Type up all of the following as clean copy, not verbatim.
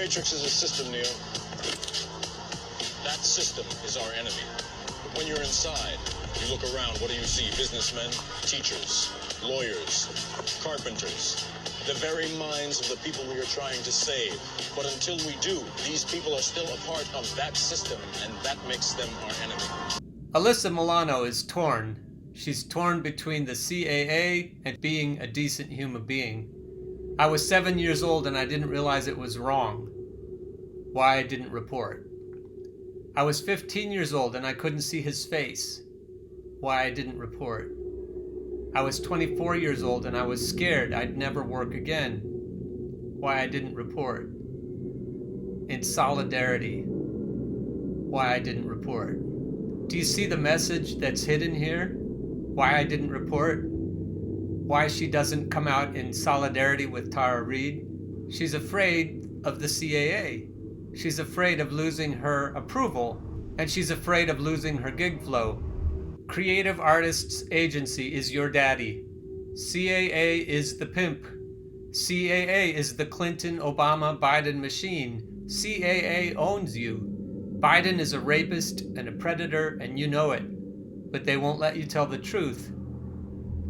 Matrix is a system, Neo. That system is our enemy. But when you're inside, you look around, what do you see? Businessmen, teachers, lawyers, carpenters, the very minds of the people we are trying to save. But until we do, these people are still a part of that system, and that makes them our enemy. Alyssa Milano is torn. She's torn between the CAA and being a decent human being. I was 7 years old and I didn't realize it was wrong. Why I didn't report. I was 15 years old and I couldn't see his face. Why I didn't report. I was 24 years old and I was scared I'd never work again. Why I didn't report. In solidarity. Why I didn't report. Do you see the message that's hidden here? Why I didn't report? Why she doesn't come out in solidarity with Tara Reid? She's afraid of the CAA. She's afraid of losing her approval, and she's afraid of losing her gig flow. Creative Artists Agency is your daddy. CAA is the pimp. CAA is the Clinton, Obama, Biden machine. CAA owns you. Biden is a rapist and a predator, and you know it. But they won't let you tell the truth.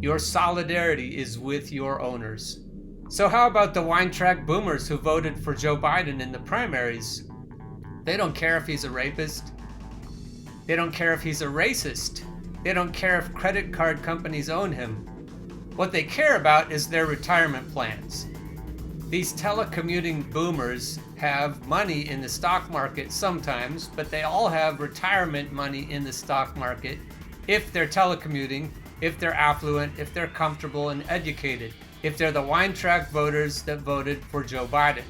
Your solidarity is with your owners. So how about the Weintrack boomers who voted for Joe Biden in the primaries? They don't care if he's a rapist. They don't care if he's a racist. They don't care if credit card companies own him. What they care about is their retirement plans. These telecommuting boomers have money in the stock market sometimes, but they all have retirement money in the stock market if they're telecommuting, if they're affluent, if they're comfortable and educated, if they're the Weintrack voters that voted for Joe Biden.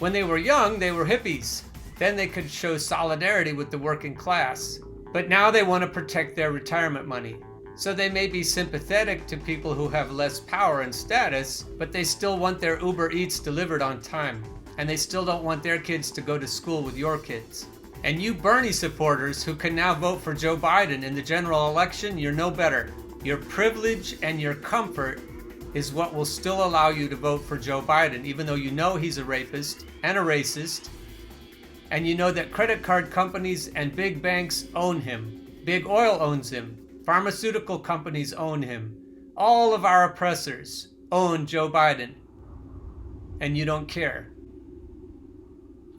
When they were young, they were hippies. Then they could show solidarity with the working class. But now they want to protect their retirement money. So they may be sympathetic to people who have less power and status, but they still want their Uber Eats delivered on time. And they still don't want their kids to go to school with your kids. And you Bernie supporters who can now vote for Joe Biden in the general election, you're no better. Your privilege and your comfort is what will still allow you to vote for Joe Biden, even though you know he's a rapist and a racist, and you know that credit card companies and big banks own him. Big oil owns him. Pharmaceutical companies own him. All of our oppressors own Joe Biden. And you don't care.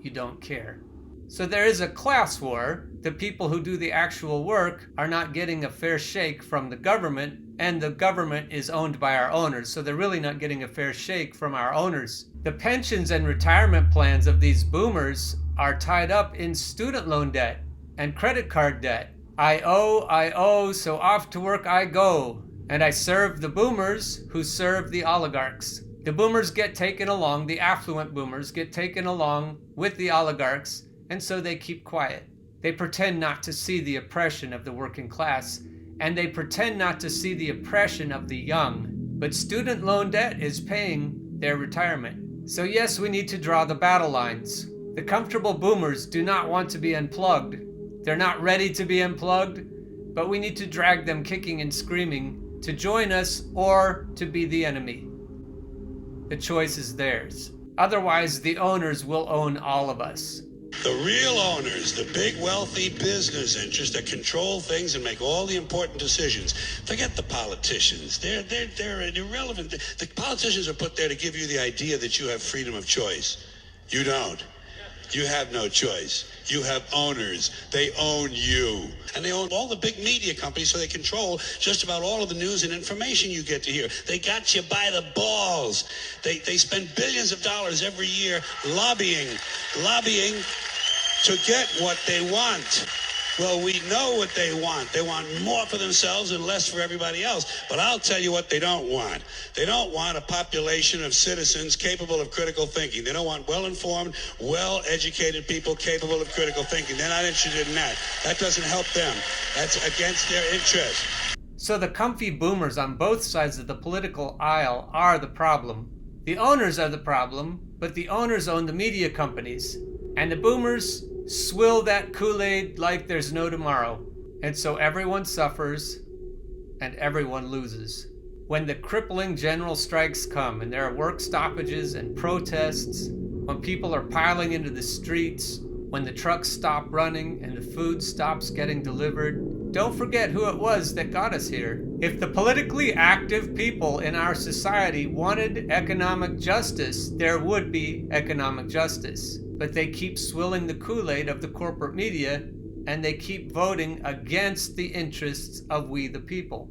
You don't care. So there is a class war. The people who do the actual work are not getting a fair shake from the government, and the government is owned by our owners, so they're really not getting a fair shake from our owners. The pensions and retirement plans of these boomers are tied up in student loan debt and credit card debt. I owe, so off to work I go. And I serve the boomers who serve the oligarchs. The boomers get taken along, the affluent boomers get taken along with the oligarchs, and so they keep quiet. They pretend not to see the oppression of the working class, and they pretend not to see the oppression of the young. But student loan debt is paying their retirement. So yes, we need to draw the battle lines. The comfortable boomers do not want to be unplugged. They're not ready to be unplugged, but we need to drag them kicking and screaming to join us or to be the enemy. The choice is theirs. Otherwise, the owners will own all of us. The real owners, the big wealthy business interests that control things and make all the important decisions. Forget the politicians. They're irrelevant. The politicians are put there to give you the idea that you have freedom of choice. You don't. You have no choice. You have owners. They own you. And they own all the big media companies, so they control just about all of the news and information you get to hear. They got you by the balls. They spend billions of dollars every year lobbying to get what they want. Well, we know what they want. They want more for themselves and less for everybody else. But I'll tell you what they don't want. They don't want a population of citizens capable of critical thinking. They don't want well-informed, well-educated people capable of critical thinking. They're not interested in that. That doesn't help them. That's against their interest. So the comfy boomers on both sides of the political aisle are the problem. The owners are the problem, but the owners own the media companies. And the boomers swill that Kool-Aid like there's no tomorrow. And so everyone suffers and everyone loses. When the crippling general strikes come and there are work stoppages and protests, when people are piling into the streets, when the trucks stop running and the food stops getting delivered, don't forget who it was that got us here. If the politically active people in our society wanted economic justice, there would be economic justice. But they keep swilling the Kool-Aid of the corporate media, and they keep voting against the interests of we the people.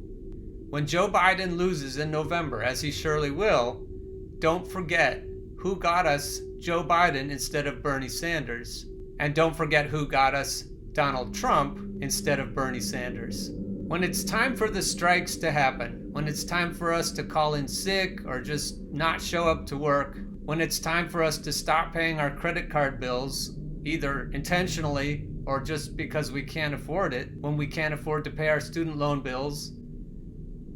When Joe Biden loses in November, as he surely will, don't forget who got us Joe Biden instead of Bernie Sanders. And don't forget who got us Donald Trump instead of Bernie Sanders. When it's time for the strikes to happen, when it's time for us to call in sick or just not show up to work, when it's time for us to stop paying our credit card bills, either intentionally or just because we can't afford it, when we can't afford to pay our student loan bills,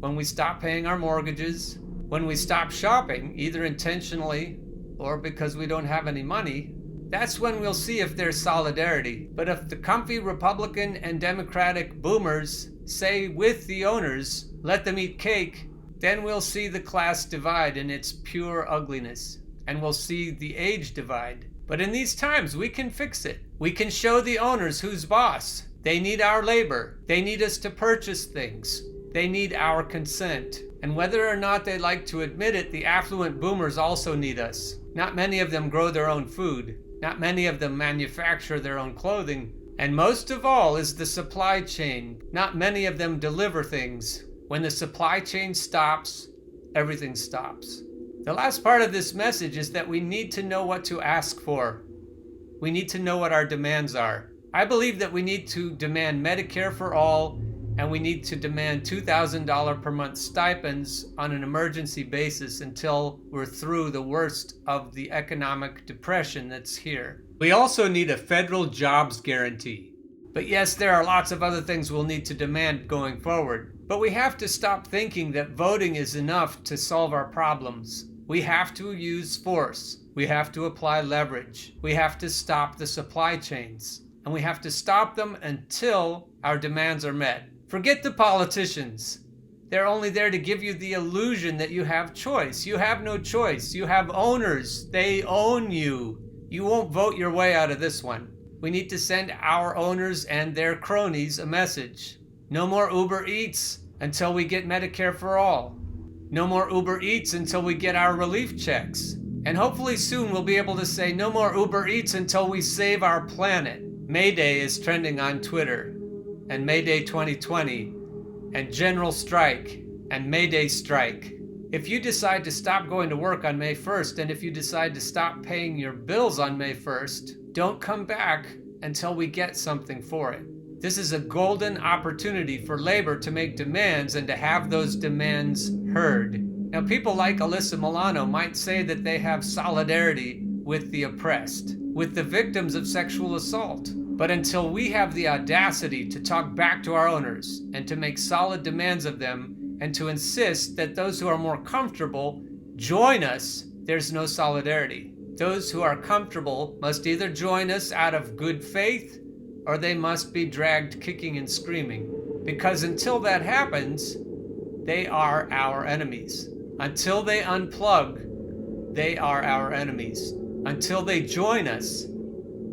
when we stop paying our mortgages, when we stop shopping, either intentionally or because we don't have any money, that's when we'll see if there's solidarity. But if the comfy Republican and Democratic boomers say with the owners, let them eat cake, then we'll see the class divide in its pure ugliness. And we'll see the age divide. But in these times, we can fix it. We can show the owners who's boss. They need our labor. They need us to purchase things. They need our consent. And whether or not they like to admit it, the affluent boomers also need us. Not many of them grow their own food. Not many of them manufacture their own clothing. And most of all is the supply chain. Not many of them deliver things. When the supply chain stops, everything stops. The last part of this message is that we need to know what to ask for. We need to know what our demands are. I believe that we need to demand Medicare for all, and we need to demand $2,000 per month stipends on an emergency basis until we're through the worst of the economic depression that's here. We also need a federal jobs guarantee. But yes, there are lots of other things we'll need to demand going forward. But we have to stop thinking that voting is enough to solve our problems. We have to use force. We have to apply leverage. We have to stop the supply chains. And we have to stop them until our demands are met. Forget the politicians. They're only there to give you the illusion that you have choice. You have no choice. You have owners. They own you. You won't vote your way out of this one. We need to send our owners and their cronies a message. No more Uber Eats until we get Medicare for all. No more Uber Eats until we get our relief checks. And hopefully soon we'll be able to say no more Uber Eats until we save our planet. May Day is trending on Twitter, and May Day 2020, and General Strike, and May Day Strike. If you decide to stop going to work on May 1st, and if you decide to stop paying your bills on May 1st, don't come back until we get something for it. This is a golden opportunity for labor to make demands and to have those demands heard. Now, people like Alyssa Milano might say that they have solidarity with the oppressed, with the victims of sexual assault. But until we have the audacity to talk back to our owners and to make solid demands of them and to insist that those who are more comfortable join us, there's no solidarity. Those who are comfortable must either join us out of good faith or they must be dragged kicking and screaming. Because until that happens, they are our enemies. Until they unplug, they are our enemies. Until they join us,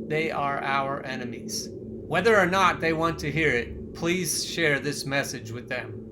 they are our enemies. Whether or not they want to hear it, please share this message with them.